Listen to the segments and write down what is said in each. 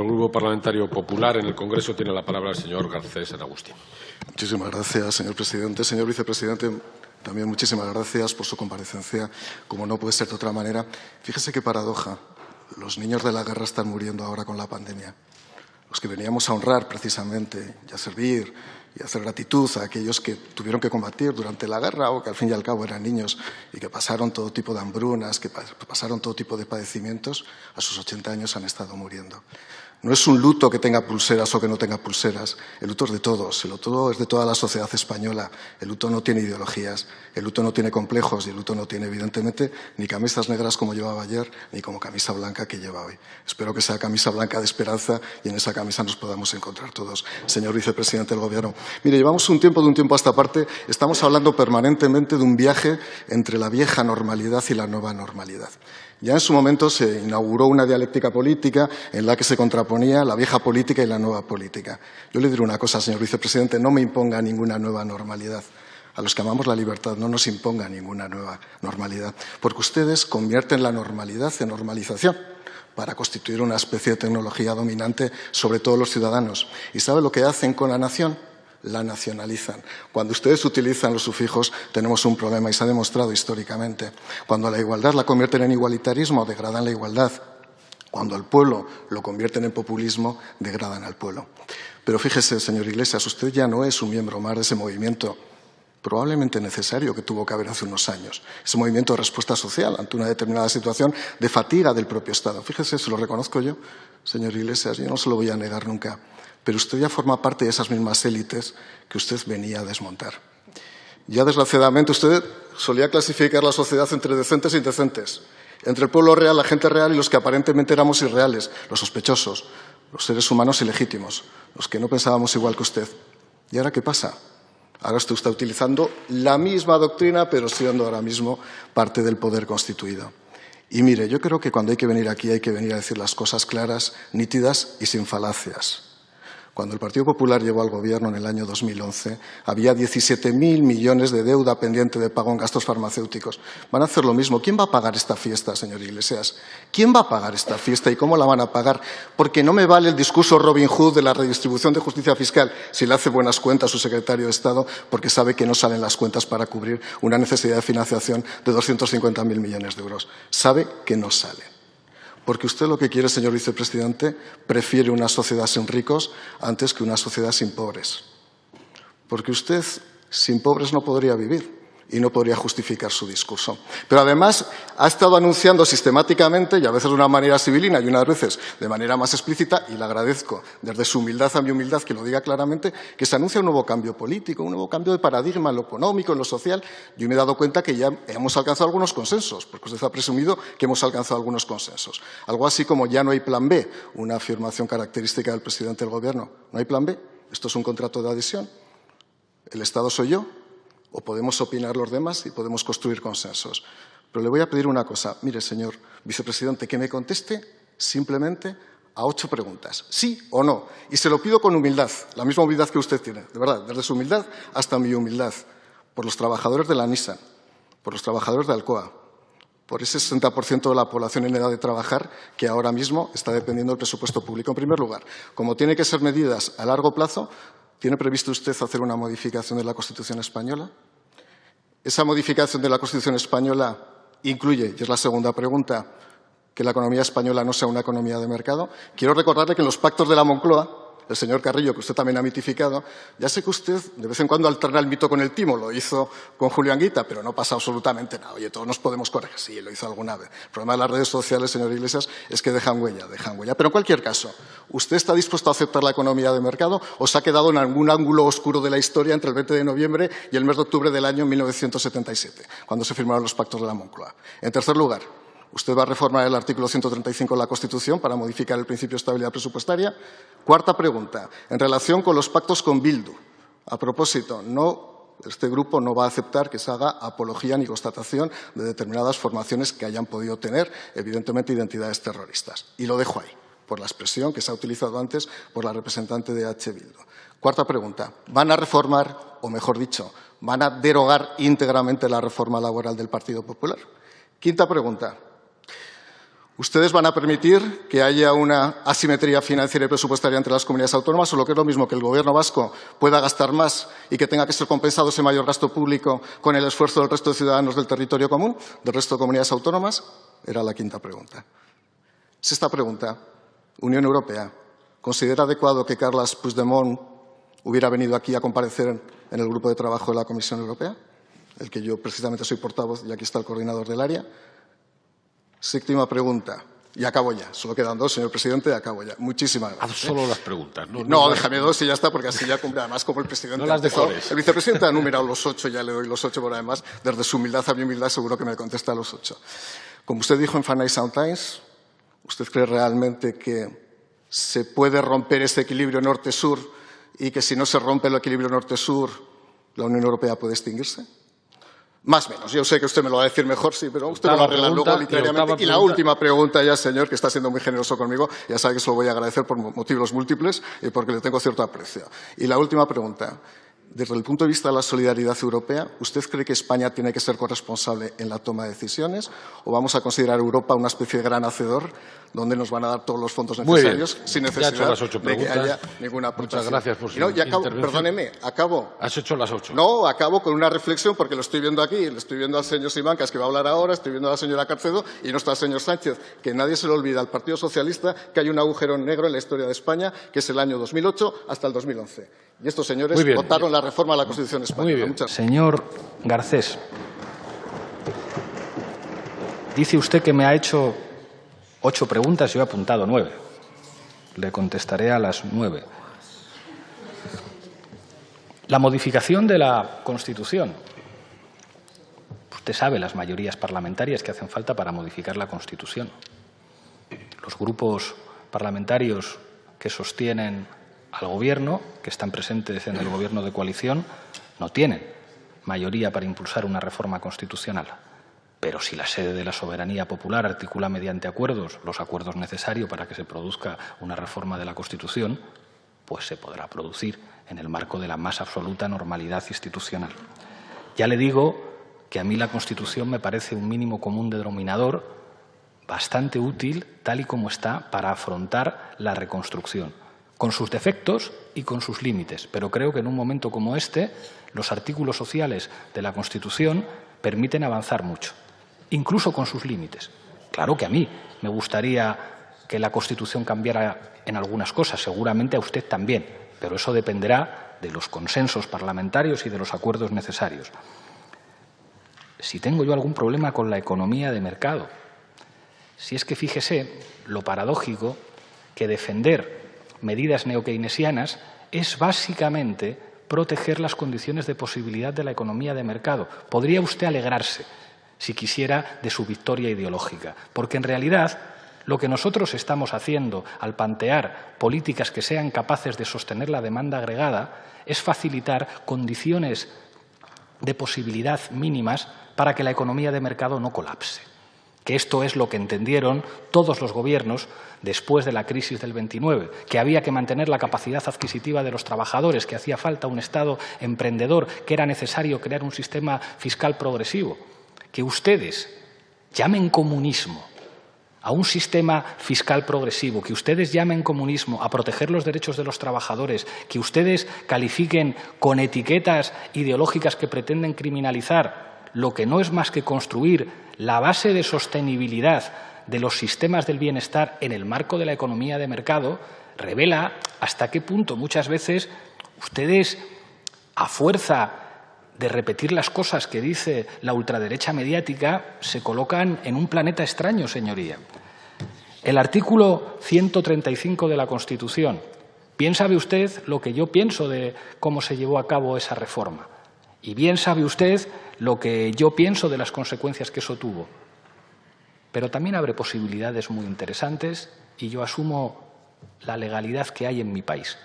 el Grupo Parlamentario Popular en el Congreso tiene la palabra el señor Garcés San Agustín. Muchísimas gracias, señor presidente. Señor vicepresidente, también muchísimas gracias por su comparecencia. Como no puede ser de otra manera, fíjese qué paradoja. Los niños de la guerra están muriendo ahora con la pandemia. Los que veníamos a honrar precisamente y a servir y a hacer gratitud a aquellos que tuvieron que combatir durante la guerra o que al fin y al cabo eran niños y que pasaron todo tipo de hambrunas, que pasaron todo tipo de padecimientos, a sus 80 años han estado muriendo. No es un luto que tenga pulseras o que no tenga pulseras. El luto es de todos. El luto es de toda la sociedad española. El luto no tiene ideologías. El luto no tiene complejos. Y el luto no tiene, evidentemente, ni camisas negras como llevaba ayer, ni como camisa blanca que lleva hoy. Espero que sea camisa blanca de esperanza y en esa camisa nos podamos encontrar todos. Señor vicepresidente del Gobierno. Mire, llevamos de un tiempo a esta parte, estamos hablando permanentemente de un viaje entre la vieja normalidad y la nueva normalidad. Ya en su momento se inauguró una dialéctica política en la que se contraponía la vieja política y la nueva política. Yo le diré una cosa, señor vicepresidente, no me imponga ninguna nueva normalidad. A los que amamos la libertad no nos imponga ninguna nueva normalidad, porque ustedes convierten la normalidad en normalización para constituir una especie de tecnología dominante sobre todos los ciudadanos. ¿Y sabe lo que hacen con la nación? La nacionalizan. Cuando ustedes utilizan los sufijos tenemos un problema y se ha demostrado históricamente. Cuando la igualdad la convierten en igualitarismo, degradan la igualdad. Cuando al pueblo lo convierten en populismo, degradan al pueblo. Pero fíjese, señor Iglesias, usted ya no es un miembro más de ese movimiento probablemente necesario que tuvo que haber hace unos años. Ese movimiento de respuesta social ante una determinada situación de fatiga del propio Estado. Fíjese, se lo reconozco yo, señor Iglesias, yo no se lo voy a negar nunca. Pero usted ya forma parte de esas mismas élites que usted venía a desmontar. Ya, desgraciadamente, usted solía clasificar la sociedad entre decentes e indecentes, entre el pueblo real, la gente real y los que aparentemente éramos irreales, los sospechosos, los seres humanos ilegítimos, los que no pensábamos igual que usted. ¿Y ahora qué pasa? Ahora usted está utilizando la misma doctrina, pero siendo ahora mismo parte del poder constituido. Y mire, yo creo que cuando hay que venir aquí hay que venir a decir las cosas claras, nítidas y sin falacias. Cuando el Partido Popular llegó al Gobierno en el año 2011, había 17.000 millones de deuda pendiente de pago en gastos farmacéuticos. Van a hacer lo mismo. ¿Quién va a pagar esta fiesta, señor Iglesias? ¿Quién va a pagar esta fiesta y cómo la van a pagar? Porque no me vale el discurso Robin Hood de la redistribución de justicia fiscal si le hace buenas cuentas a su secretario de Estado, porque sabe que no salen las cuentas para cubrir una necesidad de financiación de 250.000 millones de euros. Sabe que no sale. Porque usted lo que quiere, señor vicepresidente, prefiere una sociedad sin ricos antes que una sociedad sin pobres. Porque usted sin pobres no podría vivir y no podría justificar su discurso. Pero además ha estado anunciando sistemáticamente, y a veces de una manera civilina y unas veces de manera más explícita, y le agradezco desde su humildad a mi humildad que lo diga claramente, que se anuncia un nuevo cambio político, un nuevo cambio de paradigma en lo económico, en lo social. Yo me he dado cuenta que ya hemos alcanzado algunos consensos, porque usted ha presumido que hemos alcanzado algunos consensos. Algo así como ya no hay plan B, una afirmación característica del presidente del Gobierno. ¿No hay plan B? Esto es un contrato de adhesión. El Estado soy yo. O podemos opinar los demás y podemos construir consensos. Pero le voy a pedir una cosa. Mire, señor vicepresidente, que me conteste simplemente a 8 preguntas. ¿Sí o no? Y se lo pido con humildad, la misma humildad que usted tiene. De verdad, desde su humildad hasta mi humildad. Por los trabajadores de la Nissan, por los trabajadores de Alcoa, por ese 60% de la población en edad de trabajar que ahora mismo está dependiendo del presupuesto público. En primer lugar, como tiene que ser medidas a largo plazo, ¿tiene previsto usted hacer una modificación de la Constitución española? Esa modificación de la Constitución española incluye, y es la segunda pregunta, que la economía española no sea una economía de mercado. Quiero recordarle que en los pactos de la Moncloa, el señor Carrillo, que usted también ha mitificado, ya sé que usted de vez en cuando alterna el mito con el timo, lo hizo con Julio Anguita, pero no pasa absolutamente nada. Oye, todos nos podemos corregir, sí, lo hizo alguna vez. El problema de las redes sociales, señor Iglesias, es que dejan huella. Pero en cualquier caso, ¿usted está dispuesto a aceptar la economía de mercado o se ha quedado en algún ángulo oscuro de la historia entre el 20 de noviembre y el mes de octubre del año 1977, cuando se firmaron los pactos de la Moncloa? En tercer lugar, ¿usted va a reformar el artículo 135 de la Constitución para modificar el principio de estabilidad presupuestaria? Cuarta pregunta, en relación con los pactos con Bildu. A propósito, este grupo no va a aceptar que se haga apología ni constatación de determinadas formaciones que hayan podido tener, evidentemente, identidades terroristas. Y lo dejo ahí, por la expresión que se ha utilizado antes por la representante de Bildu. Cuarta pregunta, ¿van a reformar, o mejor dicho, van a derogar íntegramente la reforma laboral del Partido Popular? Quinta pregunta, ¿Ustedes van a permitir que haya una asimetría financiera y presupuestaria entre las comunidades autónomas o, lo que es lo mismo, que el Gobierno vasco pueda gastar más y que tenga que ser compensado ese mayor gasto público con el esfuerzo del resto de ciudadanos del territorio común, del resto de comunidades autónomas? Era la quinta pregunta. Sexta pregunta. Unión Europea. ¿Considera adecuado que Carles Puigdemont hubiera venido aquí a comparecer en el grupo de trabajo de la Comisión Europea, el que yo precisamente soy portavoz y aquí está el coordinador del área? Séptima pregunta. Y acabo ya. Solo quedan dos, señor presidente, acabo ya. Muchísimas gracias. Haz solo las preguntas. No, déjame dos y ya está, porque así ya cumple. Además, como el presidente... No las decores. El vicepresidente ha numerado los 8, ya le doy los 8, pero además, desde su humildad a mi humildad, seguro que me contesta los 8. Como usted dijo en Financial Times, ¿usted cree realmente que se puede romper ese equilibrio norte-sur y que si no se rompe el equilibrio norte-sur, la Unión Europea puede extinguirse? Más o menos. Yo sé que usted me lo va a decir mejor, sí, pero usted me lo va a arreglar luego literariamente. Y la última pregunta ya, señor, que está siendo muy generoso conmigo, ya sabe que se lo voy a agradecer por motivos múltiples y porque le tengo cierto aprecio. Y la última pregunta. Desde el punto de vista de la solidaridad europea, ¿usted cree que España tiene que ser corresponsable en la toma de decisiones o vamos a considerar a Europa una especie de gran hacedor donde nos van a dar todos los fondos necesarios sin necesidad de que haya ninguna aportación? Muchas gracias por su intervención. Perdóneme, acabo. Has hecho las 8. No, acabo con una reflexión porque lo estoy viendo aquí, le estoy viendo al señor Simancas que va a hablar ahora, estoy viendo a la señora Carcedo y no está el señor Sánchez. Que nadie se le olvida al Partido Socialista que hay un agujero negro en la historia de España, que es el año 2008 hasta el 2011. Y estos señores votaron la reforma a la Constitución española. Señor Garcés, dice usted que me ha hecho 8 preguntas, yo he apuntado 9. Le contestaré a las 9. La modificación de la Constitución. Usted sabe las mayorías parlamentarias que hacen falta para modificar la Constitución. Los grupos parlamentarios que sostienen al Gobierno, que están presentes en el Gobierno de coalición, no tienen mayoría para impulsar una reforma constitucional. Pero si la sede de la soberanía popular articula mediante acuerdos los acuerdos necesarios para que se produzca una reforma de la Constitución, pues se podrá producir en el marco de la más absoluta normalidad institucional. Ya le digo que a mí la Constitución me parece un mínimo común denominador bastante útil, tal y como está, para afrontar la reconstrucción, con sus defectos y con sus límites. Pero creo que en un momento como este, los artículos sociales de la Constitución permiten avanzar mucho, incluso con sus límites. Claro que a mí me gustaría que la Constitución cambiara en algunas cosas, seguramente a usted también, pero eso dependerá de los consensos parlamentarios y de los acuerdos necesarios. Si tengo yo algún problema con la economía de mercado, si es que fíjese lo paradójico que defender medidas neokeynesianas es básicamente proteger las condiciones de posibilidad de la economía de mercado. Podría usted alegrarse, si quisiera, de su victoria ideológica, porque en realidad lo que nosotros estamos haciendo al plantear políticas que sean capaces de sostener la demanda agregada es facilitar condiciones de posibilidad mínimas para que la economía de mercado no colapse. Que esto es lo que entendieron todos los gobiernos después de la crisis del 29, que había que mantener la capacidad adquisitiva de los trabajadores, que hacía falta un Estado emprendedor, que era necesario crear un sistema fiscal progresivo. Que ustedes llamen comunismo a un sistema fiscal progresivo, que ustedes llamen comunismo a proteger los derechos de los trabajadores, que ustedes califiquen con etiquetas ideológicas que pretenden criminalizar lo que no es más que construir la base de sostenibilidad de los sistemas del bienestar en el marco de la economía de mercado, revela hasta qué punto muchas veces ustedes, a fuerza de repetir las cosas que dice la ultraderecha mediática, se colocan en un planeta extraño, señoría. El artículo 135 de la Constitución. Bien sabe usted lo que yo pienso de cómo se llevó a cabo esa reforma. Y bien sabe usted lo que yo pienso de las consecuencias que eso tuvo. Pero también abre posibilidades muy interesantes y yo asumo la legalidad que hay en mi país.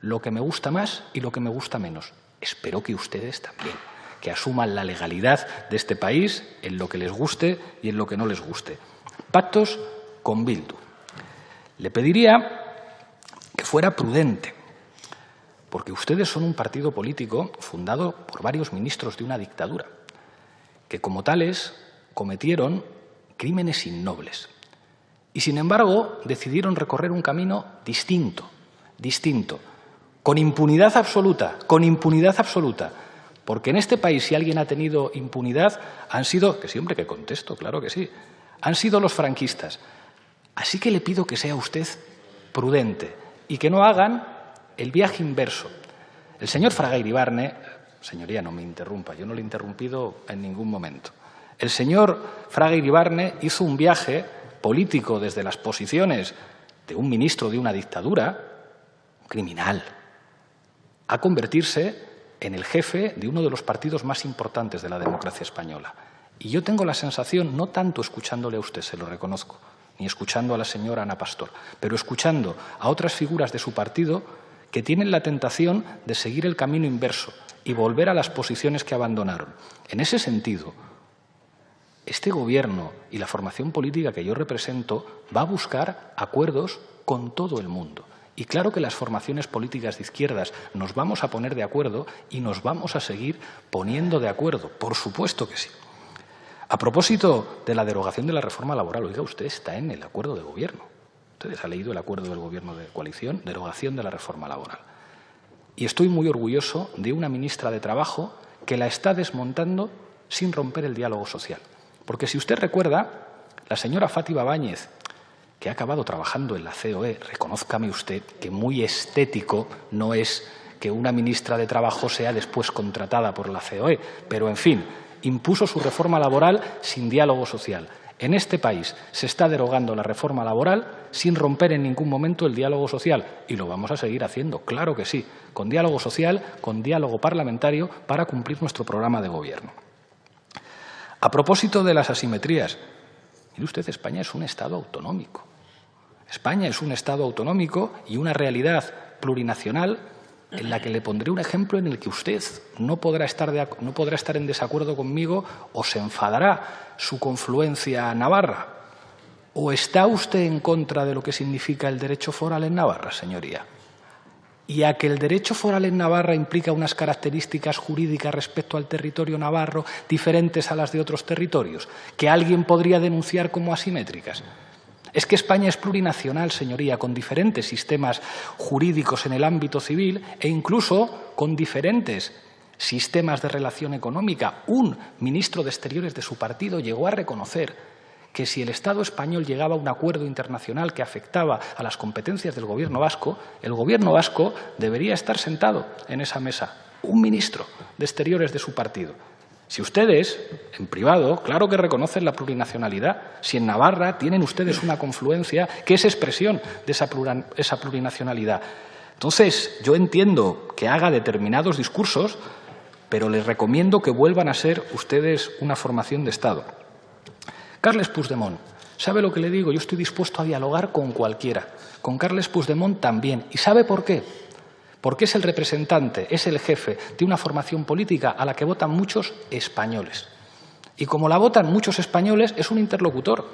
Lo que me gusta más y lo que me gusta menos. Espero que ustedes también, que asuman la legalidad de este país en lo que les guste y en lo que no les guste. Pactos con Bildu. Le pediría que fuera prudente, porque ustedes son un partido político fundado por varios ministros de una dictadura, que como tales cometieron crímenes innobles. Y, sin embargo, decidieron recorrer un camino distinto, con impunidad absoluta, porque en este país, si alguien ha tenido impunidad, han sido, que siempre que contesto, claro que sí, han sido los franquistas. Así que le pido que sea usted prudente y que no hagan el viaje inverso. El señor Fraga Iribarne, señoría, no me interrumpa, yo no le he interrumpido en ningún momento. El señor Fraga Iribarne hizo un viaje político desde las posiciones de un ministro de una dictadura, criminal, a convertirse en el jefe de uno de los partidos más importantes de la democracia española. Y yo tengo la sensación, no tanto escuchándole a usted, se lo reconozco, ni escuchando a la señora Ana Pastor, pero escuchando a otras figuras de su partido que tienen la tentación de seguir el camino inverso y volver a las posiciones que abandonaron. En ese sentido, este Gobierno y la formación política que yo represento va a buscar acuerdos con todo el mundo. Y claro que las formaciones políticas de izquierdas nos vamos a poner de acuerdo y nos vamos a seguir poniendo de acuerdo. Por supuesto que sí. A propósito de la derogación de la reforma laboral, oiga, usted está en el acuerdo de Gobierno. Ustedes han leído el acuerdo del Gobierno de coalición, derogación de la reforma laboral. Y estoy muy orgulloso de una ministra de Trabajo que la está desmontando sin romper el diálogo social. Porque si usted recuerda, la señora Fátima Báñez, que ha acabado trabajando en la COE, reconózcame usted que muy estético no es que una ministra de Trabajo sea después contratada por la COE, pero en fin, impuso su reforma laboral sin diálogo social. En este país se está derogando la reforma laboral sin romper en ningún momento el diálogo social y lo vamos a seguir haciendo, claro que sí, con diálogo social, con diálogo parlamentario para cumplir nuestro programa de gobierno. A propósito de las asimetrías, mire usted, España es un Estado autonómico. España es un Estado autonómico y una realidad plurinacional en la que le pondré un ejemplo en el que usted no podrá estar en desacuerdo conmigo o se enfadará su confluencia navarra. ¿O está usted en contra de lo que significa el derecho foral en Navarra, señoría? Y a que el derecho foral en Navarra implica unas características jurídicas respecto al territorio navarro diferentes a las de otros territorios, que alguien podría denunciar como asimétricas. Es que España es plurinacional, señoría, con diferentes sistemas jurídicos en el ámbito civil e incluso con diferentes sistemas de relación económica. Un ministro de Exteriores de su partido llegó a reconocer que si el Estado español llegaba a un acuerdo internacional que afectaba a las competencias del Gobierno vasco, el Gobierno vasco debería estar sentado en esa mesa. Un ministro de Exteriores de su partido. Si ustedes, en privado, claro que reconocen la plurinacionalidad. Si en Navarra tienen ustedes una confluencia que es expresión de esa plurinacionalidad. Entonces, yo entiendo que haga determinados discursos, pero les recomiendo que vuelvan a ser ustedes una formación de Estado. Carles Puigdemont, ¿sabe lo que le digo? Yo estoy dispuesto a dialogar con cualquiera. Con Carles Puigdemont también. ¿Y sabe por qué? Porque es el representante, es el jefe de una formación política a la que votan muchos españoles. Y como la votan muchos españoles, es un interlocutor